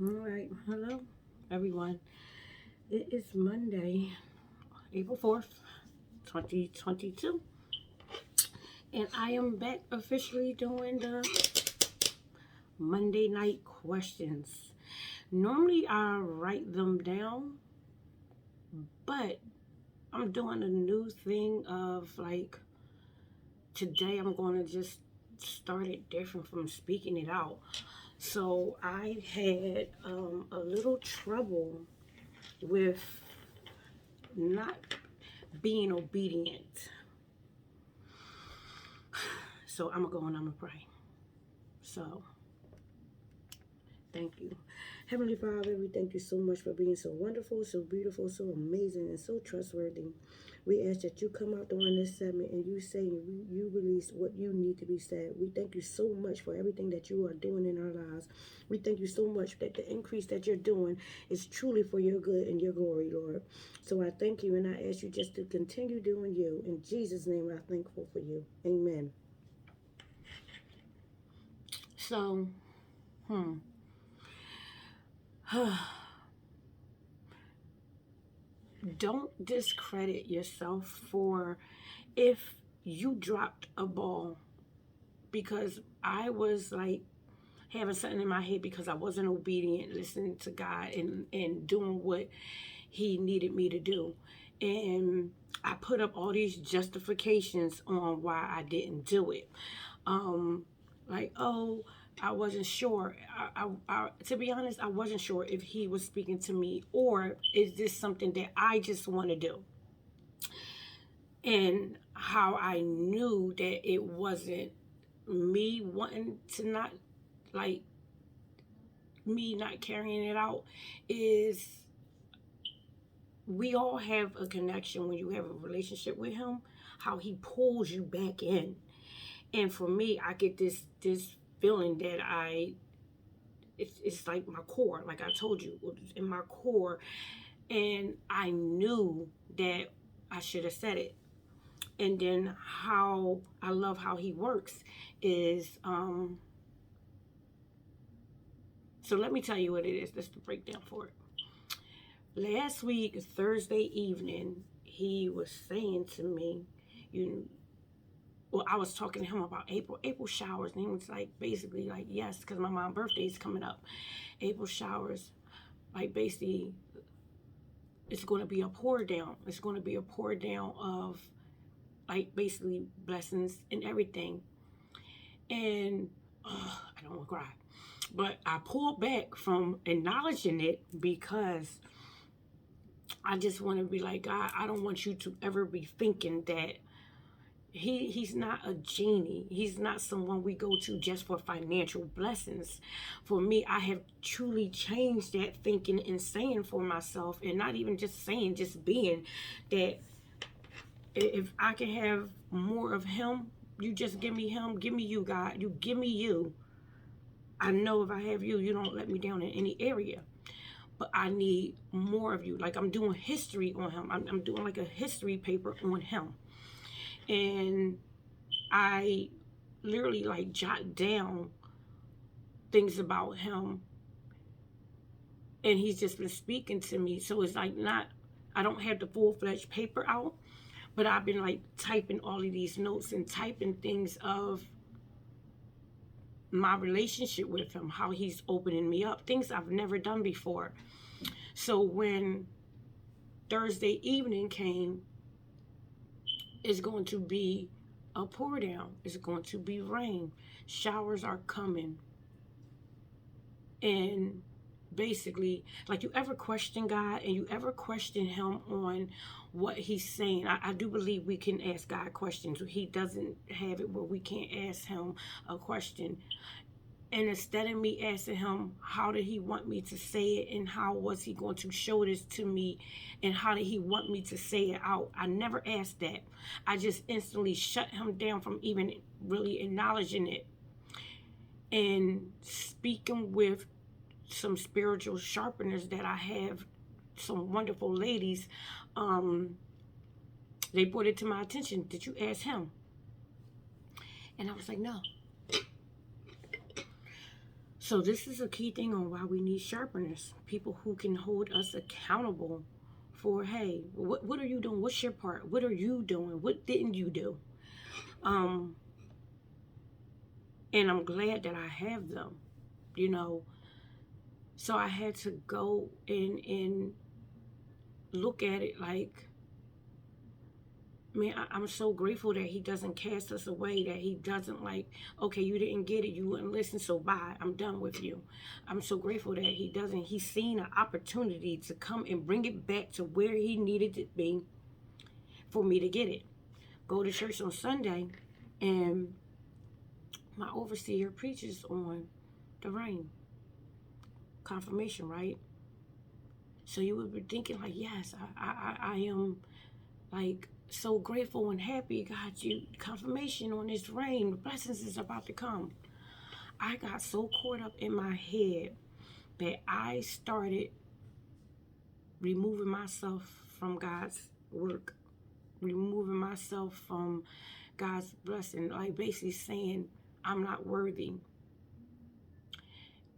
All right. Hello, everyone. It is Monday, April 4th, 2022. And I am back officially doing the Monday night questions. Normally, I write them down, but I'm doing a new thing of like today, I'm going to just start it different from speaking it out. So I had a little trouble with not being obedient. So I'm gonna go and I'm gonna pray. So thank you. Heavenly Father, we thank you so much for being so wonderful, so beautiful, so amazing, and so trustworthy. We ask that you come out during this segment and you say you release what you need to be said. We thank you so much for everything that you are doing in our lives. We thank you so much that the increase that you're doing is truly for your good and your glory, Lord. So I thank you and I ask you just to continue doing you. In Jesus' name, I'm thankful for you. Amen. So, hmm. Don't discredit yourself for if you dropped a ball, because I was like having something in my head because I wasn't obedient, listening to God and doing what he needed me to do. And I put up all these justifications on why I didn't do it. Um, like, oh, I wasn't sure. To be honest, I wasn't sure if he was speaking to me or is this something that I just want to do. And how I knew that it wasn't me wanting to not, like, me not carrying it out is we all have a connection when you have a relationship with him, how he pulls you back in. And for me, I get this feeling that it's like my core, like I told you, in my core. And I knew that I should have said it. And then how I love how he works is so let me tell you what it is. That's the breakdown for it. Last week, Thursday evening, he was saying to me, you well, I was talking to him about April showers, and he was like, basically, like, yes, because my mom's birthday is coming up. April showers, like, basically, it's going to be a pour down. It's going to be a pour down of, like, basically blessings and everything. And I don't want to cry, but I pulled back from acknowledging it because I just want to be like, God, I don't want you to ever be thinking that he's not a genie. He's not someone we go to just for financial blessings. For me, I have truly changed that thinking and saying for myself, and not even just saying, just being that if I can have more of him, you just give me him, give me you, God. You give me you. I know if I have you, you don't let me down in any area. But I need more of you. Like I'm doing history on him. I'm doing like a history paper on him. And I literally like jot down things about him. And he's just been speaking to me. So it's like not, I don't have the full-fledged paper out, but I've been like typing all of these notes and typing things of my relationship with him, how he's opening me up, things I've never done before. So when Thursday evening came, it's going to be a pour down. It's going to be rain. Showers are coming. And basically, like, you ever question God and you ever question him on what he's saying? I do believe we can ask God questions. He doesn't have it where we can't ask him a question. And instead of me asking him, how did he want me to say it and how was he going to show this to me and how did he want me to say it out? I never asked that. I just instantly shut him down from even really acknowledging it. And speaking with some spiritual sharpeners that I have, some wonderful ladies, they brought it to my attention. Did you ask him? And I was like, no. So this is a key thing on why we need sharpeners, people who can hold us accountable for, hey, what are you doing? What's your part? What are you doing? What didn't you do? Um, and I'm glad that I have them, you know. So I had to go and look at it like, man, I'm so grateful that he doesn't cast us away, that he doesn't like, okay, you didn't get it, you wouldn't listen, so bye, I'm done with you. I'm so grateful that he doesn't. He's seen an opportunity to come and bring it back to where he needed it to be for me to get it. Go to church on Sunday, and my overseer preaches on the rain, confirmation, right? So you would be thinking like, yes, I am like so grateful and happy. God, you confirmation on this rain. The blessings is about to come. I got so caught up in my head that I started removing myself from God's work, removing myself from God's blessing, like basically saying I'm not worthy.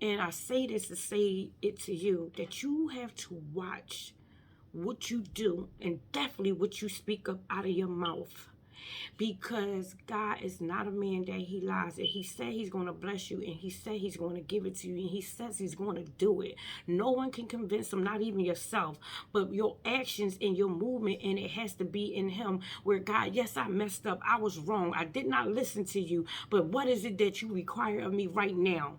And I say this to say it to you, that you have to watch what you do and definitely what you speak up out of your mouth, because God is not a man that he lies. And he said he's going to bless you, and he said he's going to give it to you, and he says he's going to do it. No one can convince him, not even yourself, but your actions and your movement, and it has to be in him, where God, yes, I messed up, I was wrong, I did not listen to you, but what is it that you require of me right now?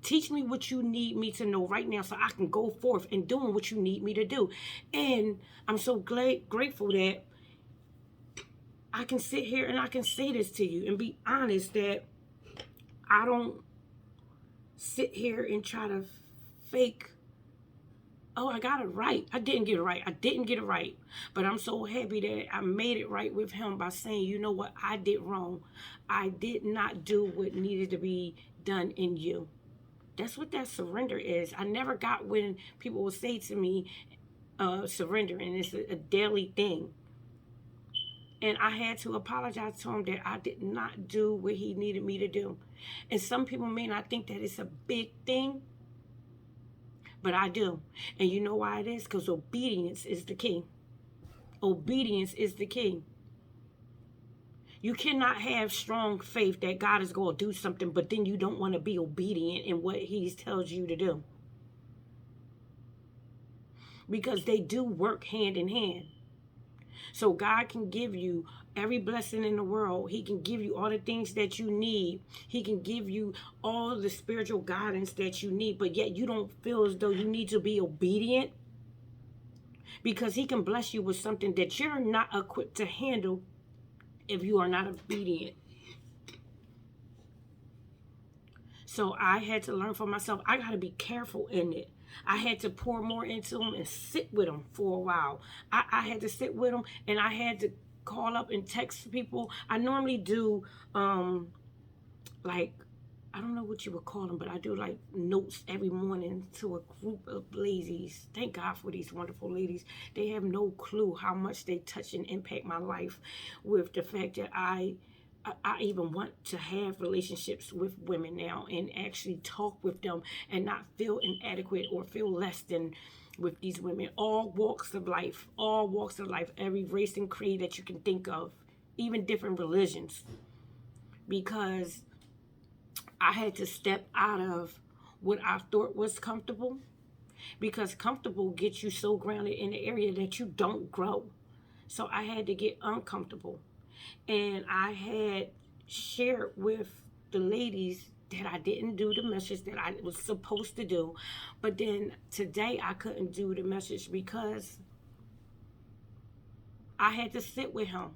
Teach me what you need me to know right now so I can go forth and doing what you need me to do. And I'm so grateful that I can sit here and I can say this to you and be honest, that I don't sit here and try to fake, oh, I got it right. I didn't get it right. I didn't get it right. But I'm so happy that I made it right with him by saying, you know what, I did wrong. I did not do what needed to be done in you. That's what that surrender is. I never got when people will say to me, surrender, and it's a daily thing. And I had to apologize to him that I did not do what he needed me to do. And some people may not think that it's a big thing, but I do. And you know why it is? Because obedience is the key. Obedience is the key. You cannot have strong faith that God is going to do something, but then you don't want to be obedient in what he tells you to do. Because they do work hand in hand. So God can give you every blessing in the world. He can give you all the things that you need. He can give you all the spiritual guidance that you need, but yet you don't feel as though you need to be obedient, because he can bless you with something that you're not equipped to handle if you are not obedient. So I had to learn for myself. I got to be careful in it. I had to pour more into them and sit with them for a while. I had to sit with them, and I had to call up and text people. I normally do, like, I don't know what you would call them, but I do like notes every morning to a group of ladies. Thank God for these wonderful ladies. They have no clue how much they touch and impact my life with the fact that I even want to have relationships with women now and actually talk with them and not feel inadequate or feel less than with these women. All walks of life, every race and creed that you can think of, even different religions. Because I had to step out of what I thought was comfortable, because comfortable gets you so grounded in the area that you don't grow. So I had to get uncomfortable. And I had shared with the ladies that I didn't do the message that I was supposed to do. But then today I couldn't do the message because I had to sit with him.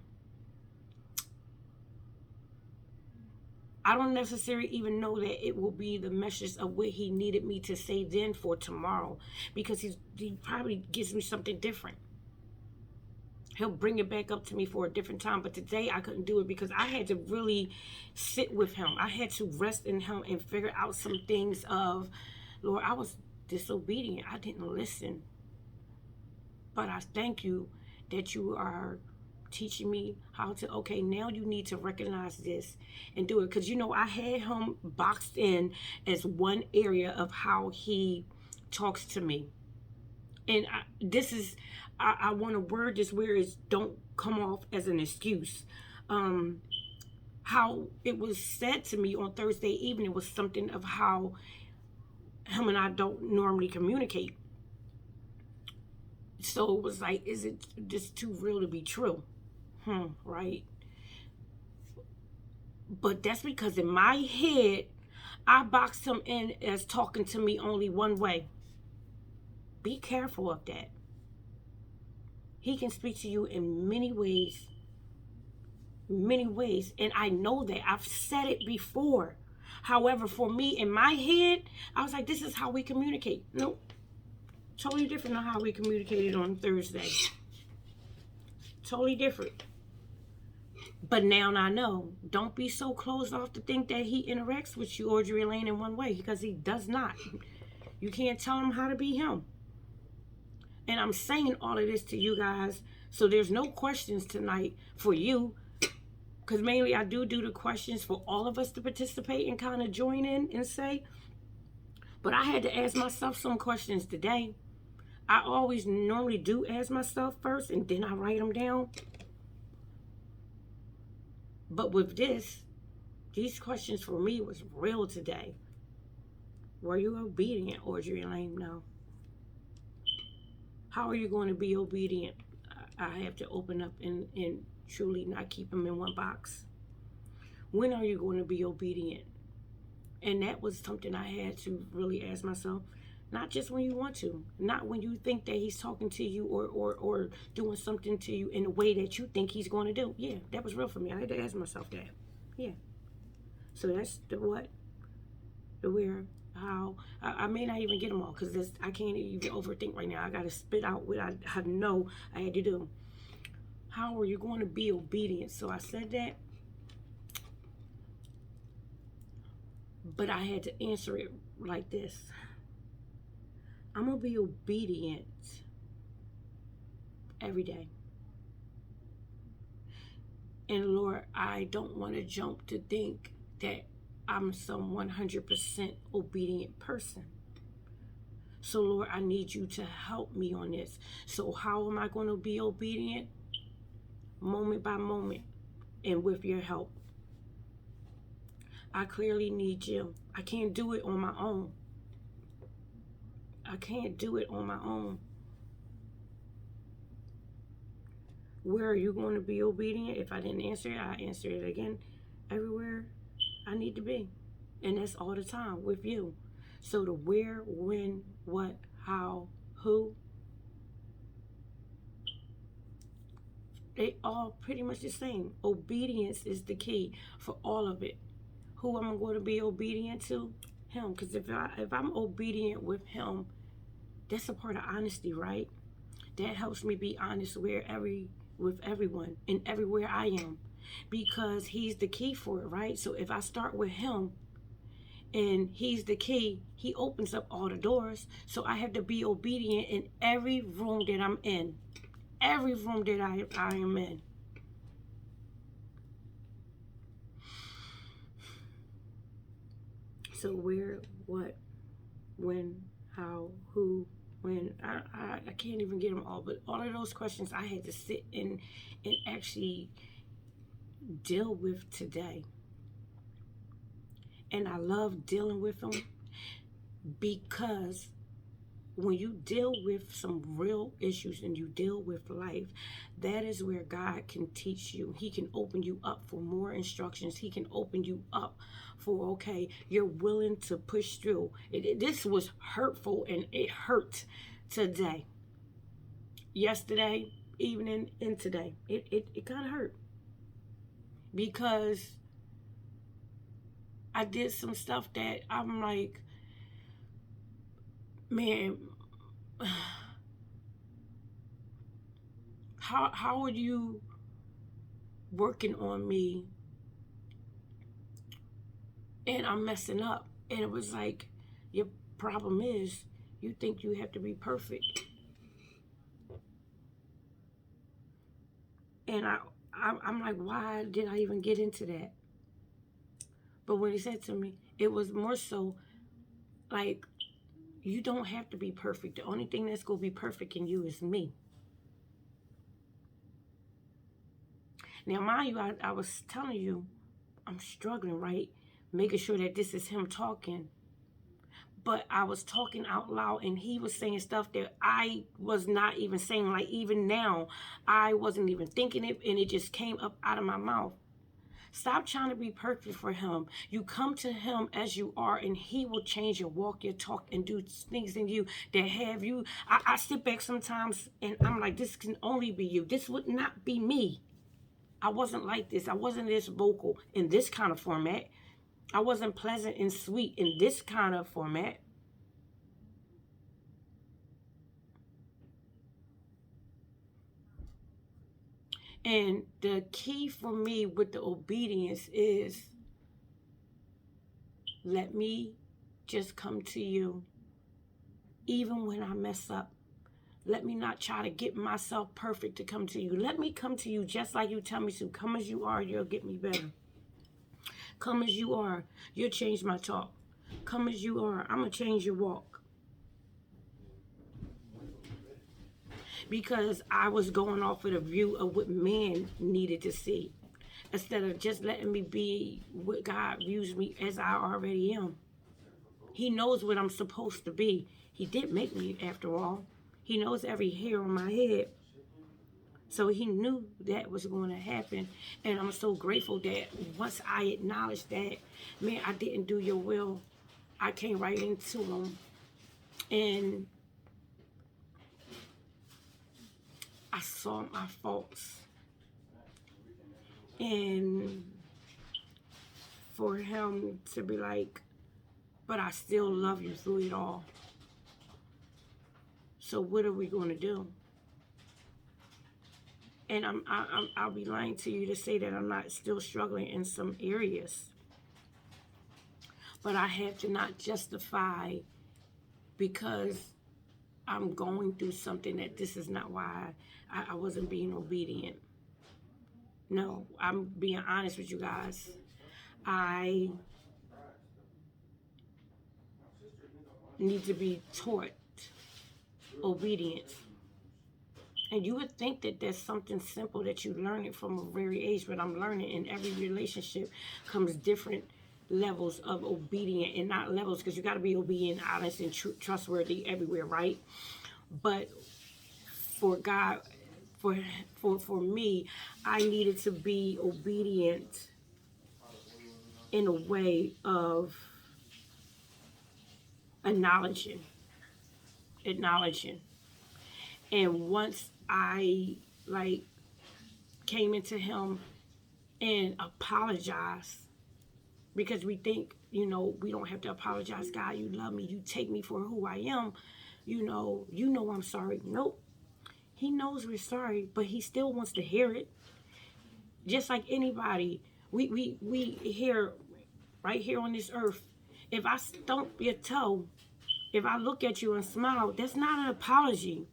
I don't necessarily even know that it will be the message of what he needed me to say then for tomorrow, because he probably gives me something different. He'll bring it back up to me for a different time. But today I couldn't do it because I had to really sit with him. I had to rest in him and figure out some things of, Lord, I was disobedient. I didn't listen. But I thank you that you are teaching me how to, okay, now you need to recognize this and do it. Because, I had him boxed in as one area of how he talks to me. And I want to word this where it don't come off as an excuse. How it was said to me on Thursday evening was something of how him and I don't normally communicate. So it was like, is it just too real to be true? Right? But that's because in my head, I boxed him in as talking to me only one way. Be careful of that. He can speak to you in many ways. Many ways. And I know that. I've said it before. However, for me, in my head, I was like, this is how we communicate. Nope. Totally different than how we communicated on Thursday. Totally different. But now I know. Don't be so closed off to think that he interacts with you, Audrey Lane, in one way, because he does not. You can't tell him how to be him. And I'm saying all of this to you guys, so there's no questions tonight for you, because mainly I do the questions for all of us to participate and kind of join in and say. But I had to ask myself some questions today. I always normally do ask myself first, and then I write them down. But with these questions for me was real today. Were you obedient, Audrey Lane? No. How are you going to be obedient? I have to open up and truly not keep them in one box. When are you going to be obedient? And that was something I had to really ask myself. Not just when you want to. Not when you think that he's talking to you or doing something to you in a way that you think he's going to do. Yeah, that was real for me. I had to ask myself that. Yeah. So that's the what, the where, how. I may not even get them all because I can't even overthink right now. I got to spit out what I know I had to do. How are you going to be obedient? So I said that. But I had to answer it like this. I'm going to be obedient every day. And Lord, I don't want to jump to think that I'm some 100% obedient person. So Lord, I need you to help me on this. So how am I going to be obedient? Moment by moment and with your help. I clearly need you. I can't do it on my own. I can't do it on my own. Where are you going to be obedient? If I didn't answer it, I answer it again. Everywhere I need to be. And that's all the time with you. So the where, when, what, how, who, they all pretty much the same. Obedience is the key for all of it. Who am I going to be obedient to? Him. Because if I'm obedient with him, that's a part of honesty, right? That helps me be honest with everyone and everywhere I am, because he's the key for it, right? So if I start with him and he's the key, he opens up all the doors. So I have to be obedient in every room that I'm in, every room that I am in. So where, what, when, how, who, when, I can't even get them all, but all of those questions I had to sit and actually deal with today. And I love dealing with them because when you deal with some real issues and you deal with life, that is where God can teach you. He can open you up for more instructions. He can open you up for, okay, you're willing to push through. This was hurtful and it hurt today. Yesterday evening and today. It kind of hurt. Because I did some stuff that I'm like, man, how are you working on me and I'm messing up? And it was like, your problem is you think you have to be perfect. And I'm like, why did I even get into that? But when he said to me, it was more so like, you don't have to be perfect. The only thing that's going to be perfect in you is me. Now, mind you, I was telling you, I'm struggling, right? Making sure that this is him talking. But I was talking out loud and he was saying stuff that I was not even saying. Like, even now, I wasn't even thinking it, and it just came up out of my mouth. Stop trying to be perfect for him. You come to him as you are, and he will change your walk, your talk, and do things in you that have you. I sit back sometimes and I'm like, this can only be you. This would not be me. I wasn't like this. I wasn't this vocal in this kind of format. I wasn't pleasant and sweet in this kind of format. And the key for me with the obedience is, let me just come to you even when I mess up. Let me not try to get myself perfect to come to you. Let me come to you just like you tell me to. Come as you are, you'll get me better. Come as you are, you'll change my talk. Come as you are, I'm going to change your walk. Because I was going off of the view of what man needed to see, instead of just letting me be what God views me as I already am. He knows what I'm supposed to be. He did make me, after all. He knows every hair on my head. So he knew that was going to happen. And I'm so grateful that once I acknowledged that, man, I didn't do your will, I came right into him. And I saw my faults. And for him to be like, but I still love you through it all. So what are we going to do? And I'll be lying to you to say that I'm not still struggling in some areas. But I have to not justify because I'm going through something that this is not why I wasn't being obedient. No, I'm being honest with you guys. I need to be taught obedience. And you would think that there's something simple that you learn it from a very age, but I'm learning in every relationship comes different levels of obedient, and not levels, because you got to be obedient, honest, and trustworthy everywhere, right? But for God, for me, I needed to be obedient in a way of acknowledging. And once I came into him and apologized, because we think, we don't have to apologize. God, you love me. You take me for who I am. You know I'm sorry. Nope. He knows we're sorry, but he still wants to hear it. Just like anybody, we hear right here on this earth. If I stomp your toe, if I look at you and smile, that's not an apology.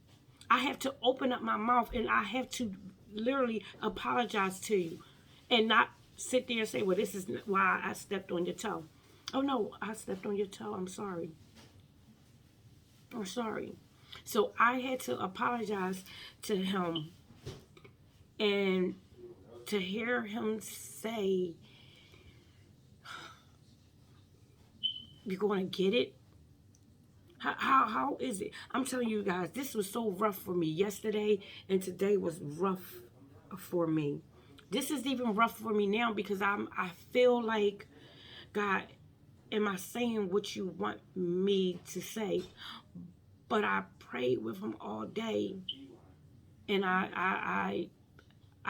I have to open up my mouth and I have to literally apologize to you, and not sit there and say, well, this is why I stepped on your toe. Oh no, I stepped on your toe. I'm sorry. So I had to apologize to him, and to hear him say, you're going to get it. How is it? I'm telling you guys, this was so rough for me. Yesterday and today was rough for me. This is even rough for me now because I feel like, God, am I saying what you want me to say? But I prayed with him all day, and I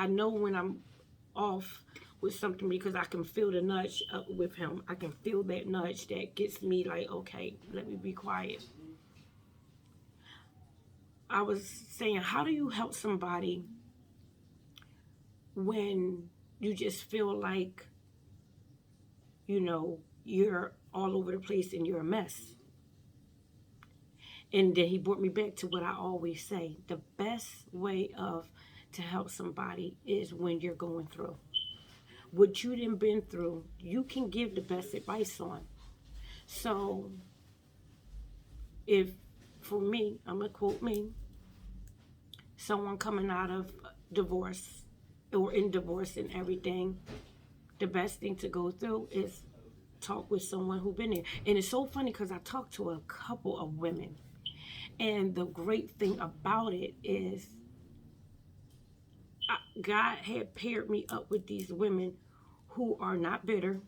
know when I'm off with something, because I can feel the nudge with him. I can feel that nudge that gets me like, okay, let me be quiet. I was saying, how do you help somebody when you just feel like, you're all over the place and you're a mess? And then he brought me back to what I always say. The best way of to help somebody is when you're going through. What you done been through, you can give the best advice on. So if, for me, I'm going to quote me, someone coming out of divorce or in divorce and everything, the best thing to go through is talk with someone who's been there. And it's so funny because I talked to a couple of women. And the great thing about it is God had paired me up with these women who are not bitter,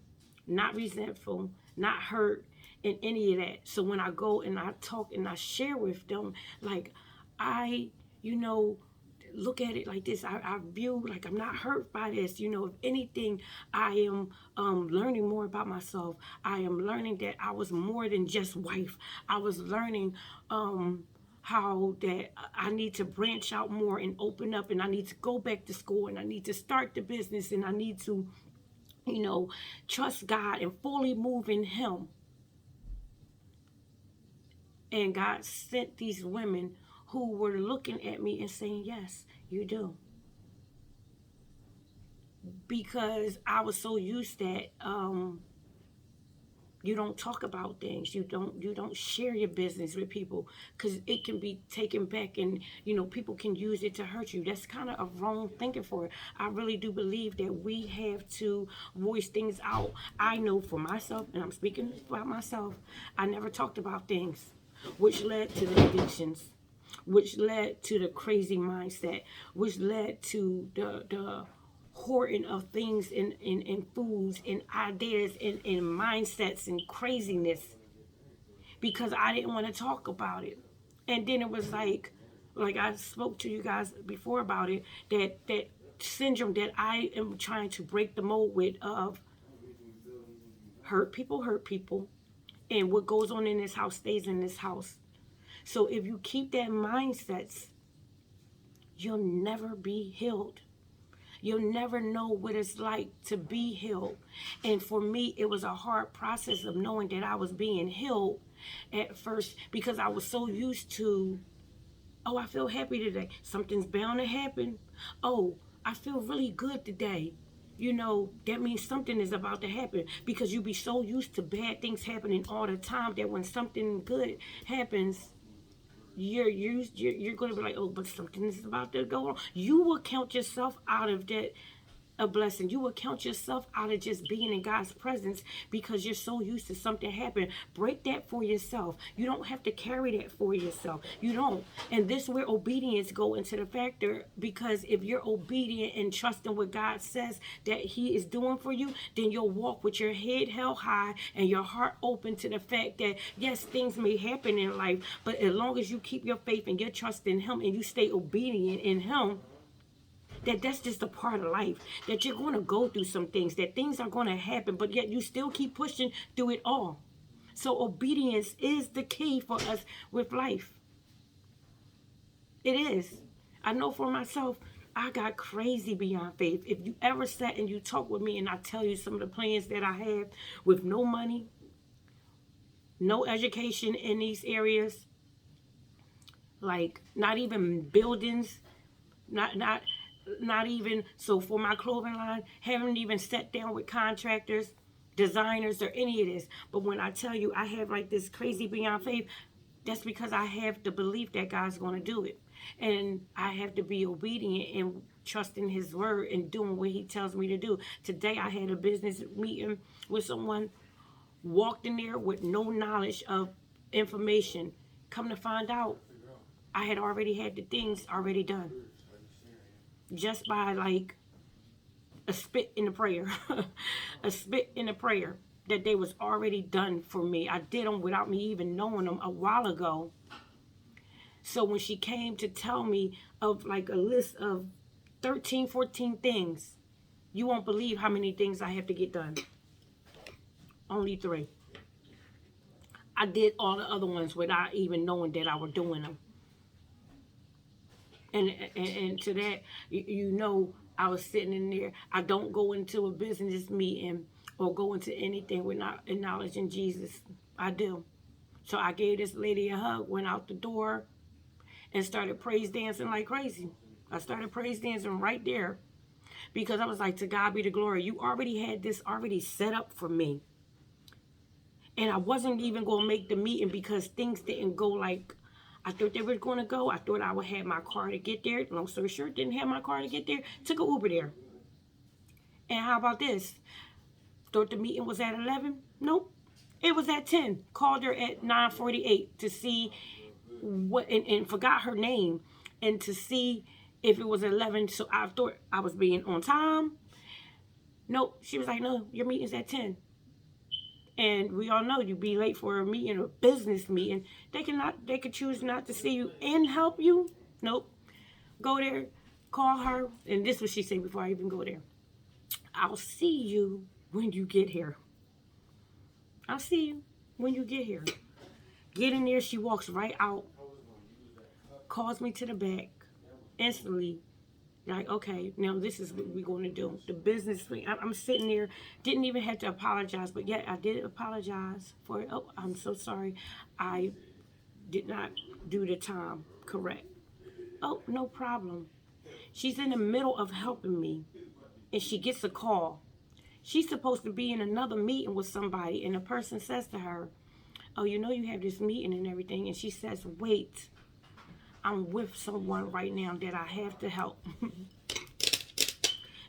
not resentful, not hurt, and any of that. So when I go and I talk and I share with them, like I, look at it like this. I view like I'm not hurt by this. If anything, I am learning more about myself. I am learning that I was more than just wife. I was learning how that I need to branch out more and open up, and I need to go back to school, and I need to start the business, and I need to, trust God and fully move in Him. And God sent these women who were looking at me and saying, yes, you do. Because I was so used that you don't talk about things. You don't share your business with people because it can be taken back, and people can use it to hurt you. That's kind of a wrong thinking for it. I really do believe that we have to voice things out. I know for myself, and I'm speaking about myself, I never talked about things, which led to the addictions, which led to the crazy mindset, which led to the hoarding of things in foods and ideas and mindsets and craziness, because I didn't want to talk about it. And then it was like I spoke to you guys before about it, that syndrome that I am trying to break the mold with of hurt people, and what goes on in this house stays in this house. So if you keep that mindset, you'll never be healed. You'll never know what it's like to be healed. And for me, it was a hard process of knowing that I was being healed at first, because I was so used to, oh, I feel happy today. Something's bound to happen. Oh, I feel really good today. That means something is about to happen, because you be so used to bad things happening all the time that when something good happens, you're going to be like, oh, but something is about to go on. You will count yourself out of that a blessing. You will count yourself out of just being in God's presence because you're so used to something happening. Break that for yourself. You don't have to carry that for yourself. You don't. And this is where obedience go into the factor, because if you're obedient and trusting what God says that He is doing for you, then you'll walk with your head held high and your heart open to the fact that yes, things may happen in life, but as long as you keep your faith and your trust in Him and you stay obedient in Him, that's just a part of life, that you're going to go through some things, that things are going to happen, but yet you still keep pushing through it all. So obedience is the key for us with life. It is. I know for myself, I got crazy beyond faith. If you ever sat and you talk with me and I tell you some of the plans that I have with no money, no education in these areas, like not even buildings, not even, so for my clothing line, haven't even sat down with contractors, designers, or any of this. But when I tell you I have like this crazy beyond faith, that's because I have the belief that God's going to do it. And I have to be obedient and trusting His word and doing what He tells me to do. Today I had a business meeting with someone, walked in there with no knowledge of information. Come to find out, I had already had the things already done, just by like a spit in the prayer. A spit in the prayer, that they was already done for me. I did them without me even knowing them a while ago. So when she came to tell me of like a list of 13, 14 things, you won't believe how many things I have to get done. Only 3. I did all the other ones without even knowing that I was doing them. And to that, I was sitting in there. I don't go into a business meeting or go into anything without acknowledging Jesus. I do. So I gave this lady a hug, went out the door, and started praise dancing like crazy. I started praise dancing right there because I was like, to God be the glory. You already had this already set up for me. And I wasn't even going to make the meeting because things didn't go like I thought they were going to go. I thought I would have my car to get there. Long story short, didn't have my car to get there. Took an Uber there. And how about this? Thought the meeting was at 11? Nope. It was at 10. Called her at 9:48 to see what, and forgot her name, and to see if it was 11. So I thought I was being on time. Nope. She was like, no, your meeting's at 10. And we all know you be late for a meeting or business meeting. They could choose not to see you and help you. Nope. Go there, call her, and this is what she said before I even go there. I'll see you when you get here. I'll see you when you get here. Get in there, she walks right out, calls me to the back, instantly. Like, okay, now this is what we're going to do. The business thing. I'm sitting there, didn't even have to apologize, but yet I did apologize for it. Oh, I'm so sorry. I did not do the time correct. Oh, no problem. She's in the middle of helping me, and she gets a call. She's supposed to be in another meeting with somebody, and the person says to her, oh, you know you have this meeting and everything, and she says, wait. I'm with someone right now that I have to help.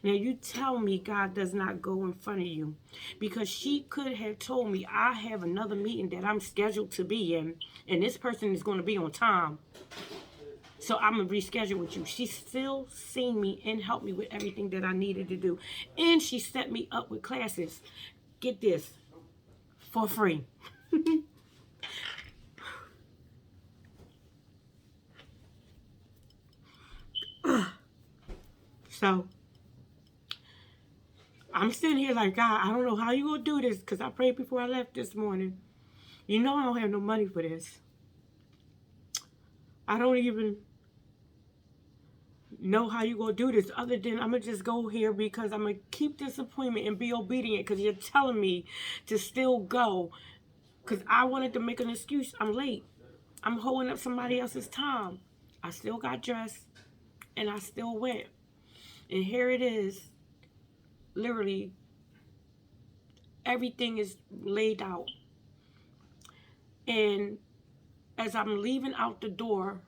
Now you tell me God does not go in front of you, because she could have told me I have another meeting that I'm scheduled to be in, and this person is going to be on time, so I'm going to reschedule with you. She still seen me and helped me with everything that I needed to do, and she set me up with classes. Get this, for free. So I'm sitting here like, God, I don't know how you gonna do this, because I prayed before I left this morning. You know I don't have no money for this. I don't even know how you gonna do this, other than I'm gonna just go here because I'm gonna keep this appointment and be obedient, because you're telling me to still go, because I wanted to make an excuse. I'm late. I'm holding up somebody else's time. I still got dressed and I still went. And here it is. Literally, everything is laid out. And as I'm leaving out the door,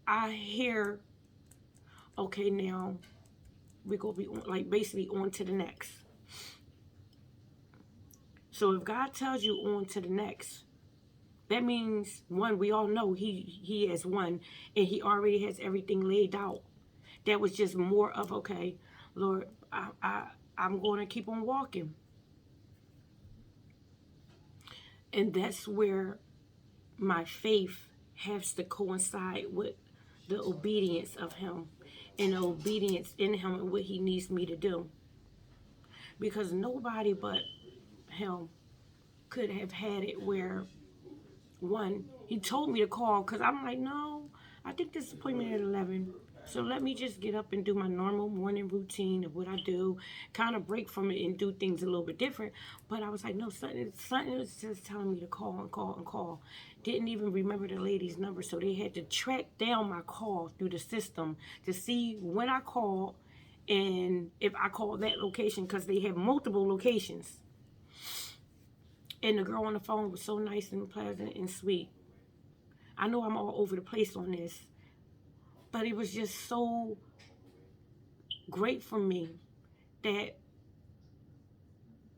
I hear, okay, now we're going to be on, like basically on to the next. So if God tells you on to the next, that means, one, we all know he has won, and he already has everything laid out. That was just more of, okay, Lord, I'm going to keep on walking. And that's where my faith has to coincide with the obedience of him, and the obedience in him and what he needs me to do. Because nobody but him could have had it where, one, he told me to call, because I'm like, no, I think this appointment at 11. So let me just get up and do my normal morning routine of what I do, kind of break from it and do things a little bit different. But I was like, no, something was just telling me to call and call and call. Didn't even remember the lady's number, so they had to track down my call through the system to see when I called and if I called that location, because they have multiple locations. And the girl on the phone was so nice and pleasant and sweet. I know I'm all over the place on this, but it was just so great for me that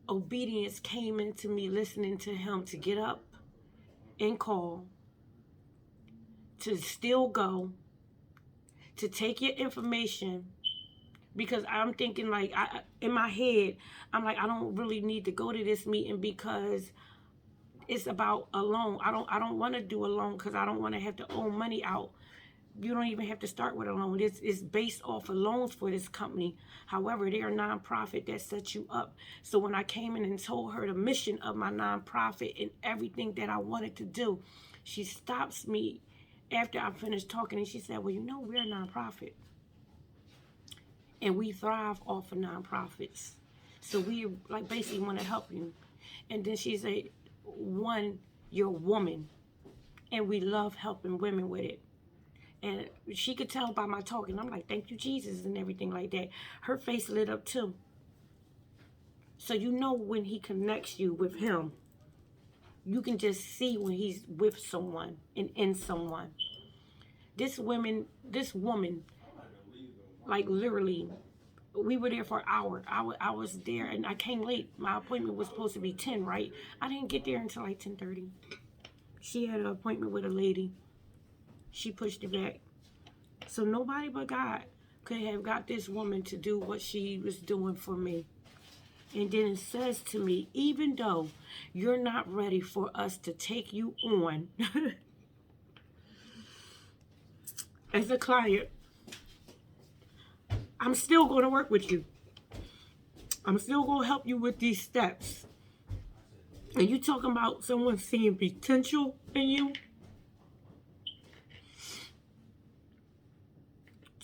obedience came into me, listening to him, to get up and call, to still go, to take your information. Because I'm thinking, like, in my head, I'm like, I don't really need to go to this meeting because it's about a loan. I don't want to do a loan, because I don't want to have to owe money out. You don't even have to start with a loan. It's based off of loans for this company. However, they're a nonprofit that sets you up. So when I came in and told her the mission of my nonprofit and everything that I wanted to do, she stops me after I finished talking, and she said, well, you know, we're a nonprofit, and we thrive off of nonprofits. So we, like, basically want to help you. And then she said, one, you're a woman, and we love helping women with it. And she could tell by my talk, and I'm like, thank you, Jesus, and everything like that. Her face lit up too. So you know when he connects you with him, you can just see when he's with someone and in someone. This woman, like literally, we were there for an hour. I was there and I came late. My appointment was supposed to be 10, right? I didn't get there until like 10:30. She had an appointment with a lady. She pushed it back. So nobody but God could have got this woman to do what she was doing for me. And then it says to me, even though you're not ready for us to take you on as a client, I'm still going to work with you. I'm still going to help you with these steps. And you talking about someone seeing potential in you?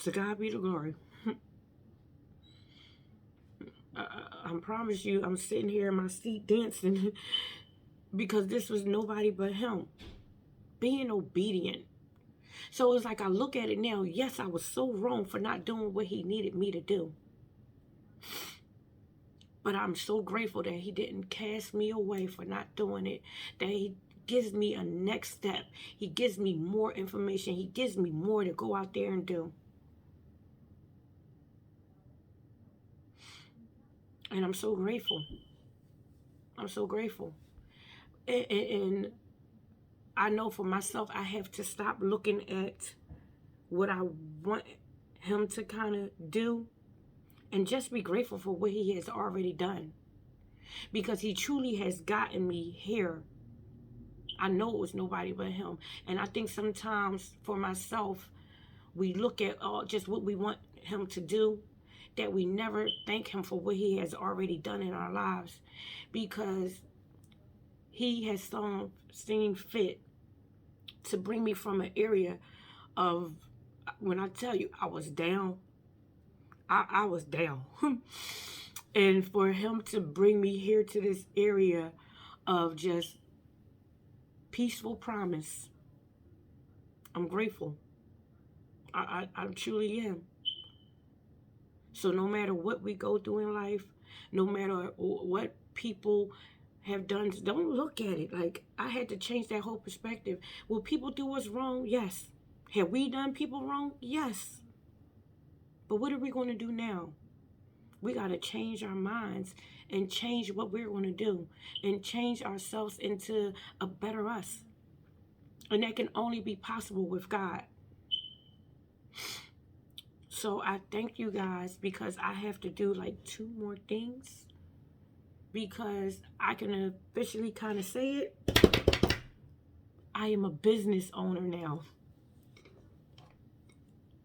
To God be the glory. I promise you, I'm sitting here in my seat dancing because this was nobody but him. Being obedient. So it's like I look at it now. Yes, I was so wrong for not doing what he needed me to do. But I'm so grateful that he didn't cast me away for not doing it. That he gives me a next step. He gives me more information. He gives me more to go out there and do. And I'm so grateful. I'm so grateful. And I know for myself, I have to stop looking at what I want him to kind of do and just be grateful for what he has already done. Because he truly has gotten me here. I know it was nobody but him. And I think sometimes for myself, we look at just what we want him to do, that we never thank him for what he has already done in our lives. Because he has seen fit to bring me from an area of, when I tell you, I was down. I was down. And for him to bring me here to this area of just peaceful promise, I'm grateful. I truly am. So no matter what we go through in life, no matter what people have done, don't look at it like I had to change that whole perspective. Will people do us wrong? Yes. Have we done people wrong? Yes. But what are we going to do now? We got to change our minds and change what we're going to do and change ourselves into a better us. And that can only be possible with God. So I thank you guys because I have to do like 2 more things because I can officially kind of say it. I am a business owner now.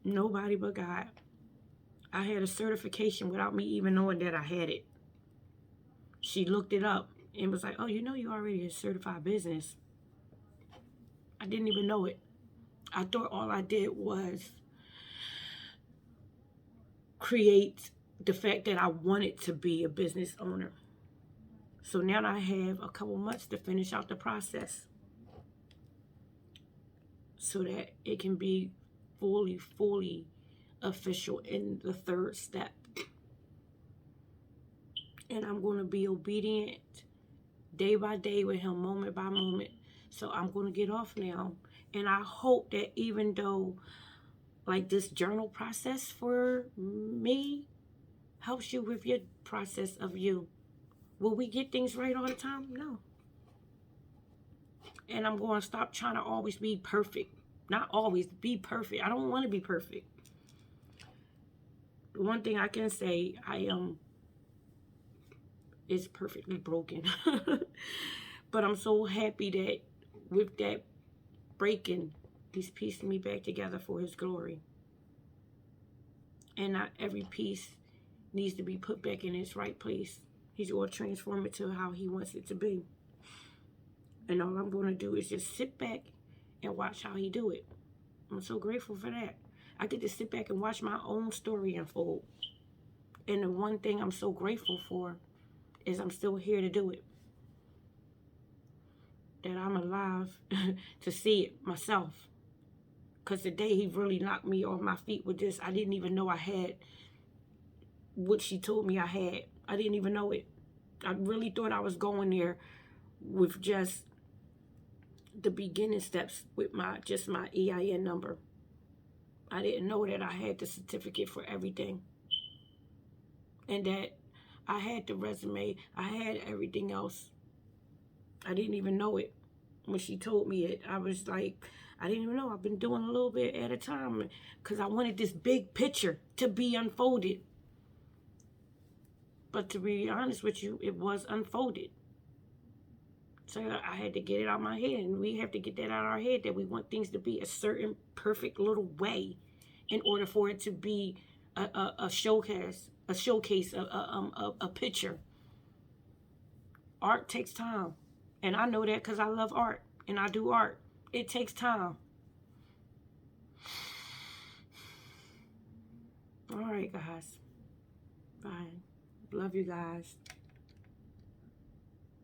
Nobody but God. I had a certification without me even knowing that I had it. She looked it up and was like, oh, you know you already a certified business. I didn't even know it. I thought all I did was create the fact that I wanted to be a business owner. So now I have a couple months to finish out the process so that it can be fully official in the 3rd step. And I'm going to be obedient day by day with him, moment by moment. So I'm going to get off now. And I hope that even though like this journal process for me helps you with your process of you. Will we get things right all the time? No. And I'm going to stop trying to always be perfect. Not always be perfect. I don't want to be perfect. One thing I can say, I am is perfectly broken. But I'm so happy that with that breaking, he's piecing me back together for his glory. And not every piece needs to be put back in its right place. He's going to transform it to how he wants it to be. And all I'm going to do is just sit back and watch how he do it. I'm so grateful for that. I get to sit back and watch my own story unfold. And the one thing I'm so grateful for is I'm still here to do it. That I'm alive to see it myself. Because the day he really knocked me off my feet with this, I didn't even know I had what she told me I had. I didn't even know it. I really thought I was going there with just the beginning steps with my EIN number. I didn't know that I had the certificate for everything. And that I had the resume. I had everything else. I didn't even know it. When she told me it, I was like, I didn't even know. I've been doing a little bit at a time because I wanted this big picture to be unfolded. But to be honest with you, it was unfolded. So I had to get it out of my head, and we have to get that out of our head that we want things to be a certain perfect little way in order for it to be a showcase, a picture. Art takes time, and I know that because I love art and I do art. It takes time. All right, guys. Bye. Love you guys.